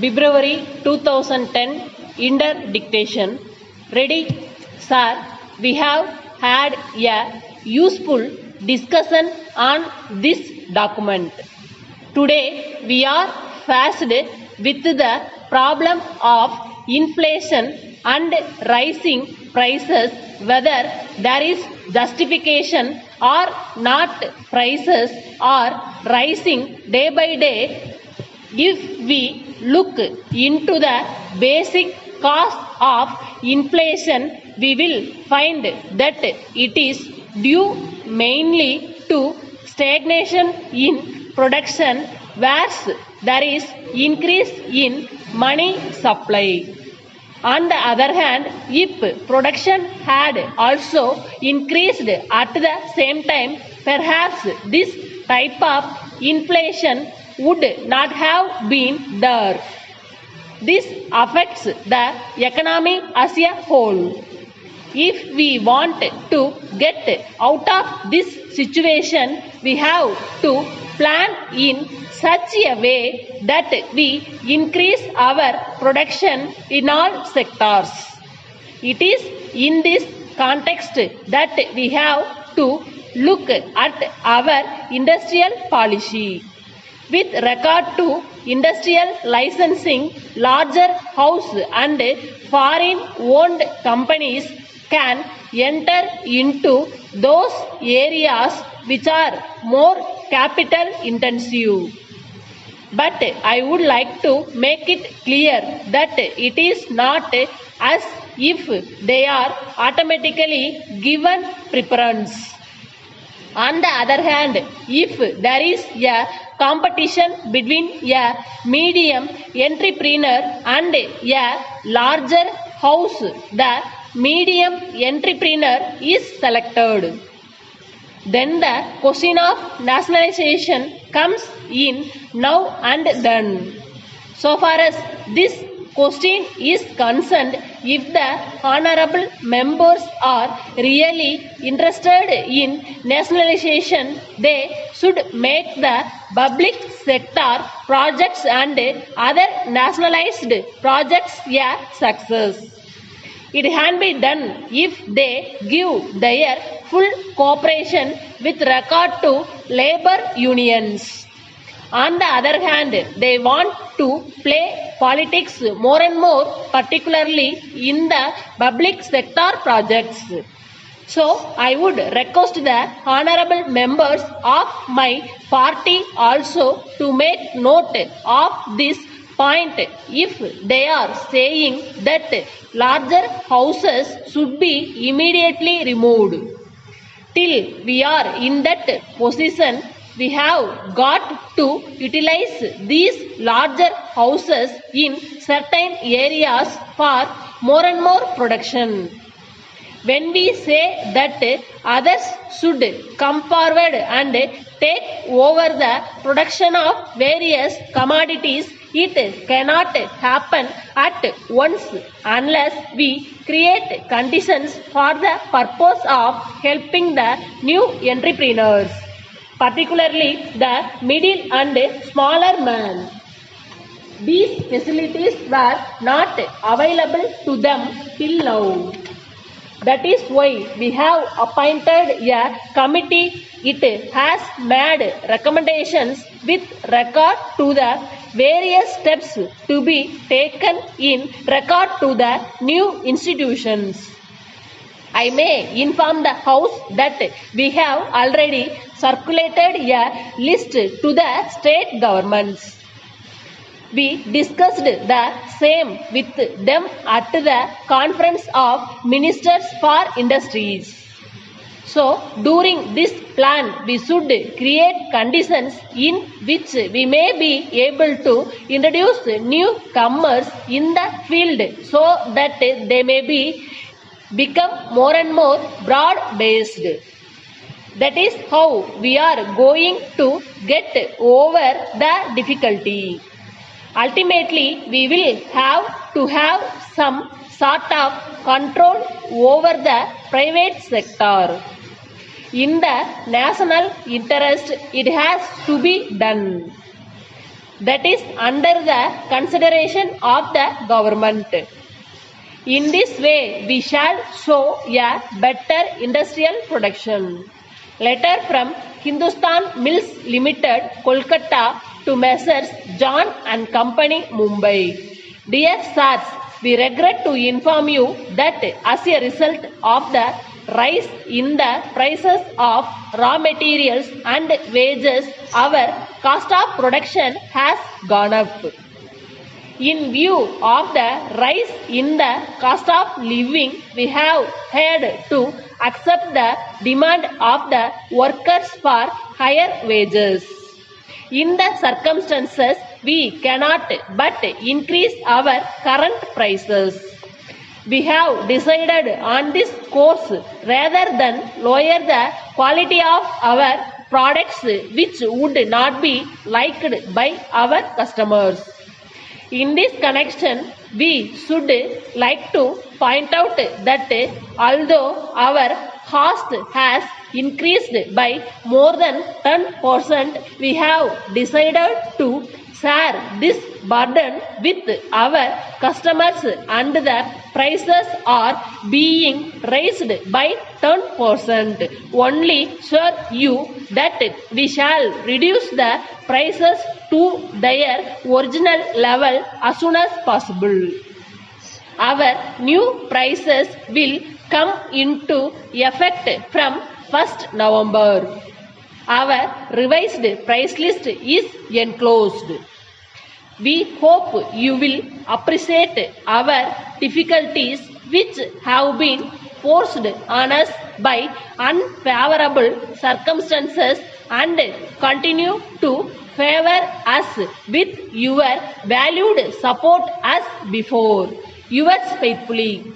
February 2010 Interdictation. Ready? Sir, we have had a useful discussion on this document. Today we are faced with the problem of inflation and rising prices, whether there is justification or not. Prices are rising day by day. If we look into the basic cause of inflation, we will find that it is due mainly to stagnation in production, whereas there is increase in money supply. On the other hand, if production had also increased at the same time, perhaps this type of inflation would not have been there. This affects the economy as a whole. If we want to get out of this situation, we have to plan in such a way that we increase our production in all sectors. It is in this context that we have to look at our industrial policy. With regard to industrial licensing, larger house and foreign-owned companies can enter into those areas which are more capital intensive. But I would like to make it clear that it is not as if they are automatically given preference. On the other hand, if there is a competition between a medium entrepreneur and a larger house, the medium entrepreneur is selected. Then the question of nationalization comes in now and then. So far as this question is concerned, if the honorable members are really interested in nationalization, they should make the public sector projects and other nationalized projects a success. It can be done if they give their full cooperation with regard to labor unions. On the other hand, they want to play politics more and more, particularly in the public sector projects. So, I would request the honorable members of my party also to make note of this point if they are saying that larger houses should be immediately removed. Till we are in that position, we have got to utilize these larger houses in certain areas for more and more production. When we say that others should come forward and take over the production of various commodities, it cannot happen at once unless we create conditions for the purpose of helping the new entrepreneurs, particularly the middle and smaller man. These facilities were not available to them till now. That is why we have appointed a committee. It has made recommendations with regard to the various steps to be taken in regard to the new institutions. I may inform the House that we have already circulated a list to the state governments. We discussed the same with them at the Conference of Ministers for Industries. So, during this plan, we should create conditions in which we may be able to introduce newcomers in the field so that they may become more and more broad-based. That is how we are going to get over the difficulty. Ultimately, we will have to have some sort of control over the private sector. In the national interest, it has to be done. that is under the consideration of the government. In this way, we shall show a better industrial production. Letter from Hindustan Mills Limited, Kolkata to Messrs. John and Company, Mumbai. Dear sirs, we regret to inform you that as a result of the rise in the prices of raw materials and wages, our cost of production has gone up. In view of the rise in the cost of living, we have had to accept the demand of the workers for higher wages. In the circumstances, we cannot but increase our current prices. We have decided on this course rather than lower the quality of our products, which would not be liked by our customers. In this connection, we should like to point out that although our cost has increased by more than 10%, we have decided to share this burden with our customers and the prices are being raised by 10%. Only assure you that we shall reduce the prices to their original level as soon as possible. Our new prices will come into effect from 1st November. Our revised price list is enclosed. We hope you will appreciate our difficulties which have been forced on us by unfavorable circumstances and continue to favor us with your valued support as before. Yours faithfully,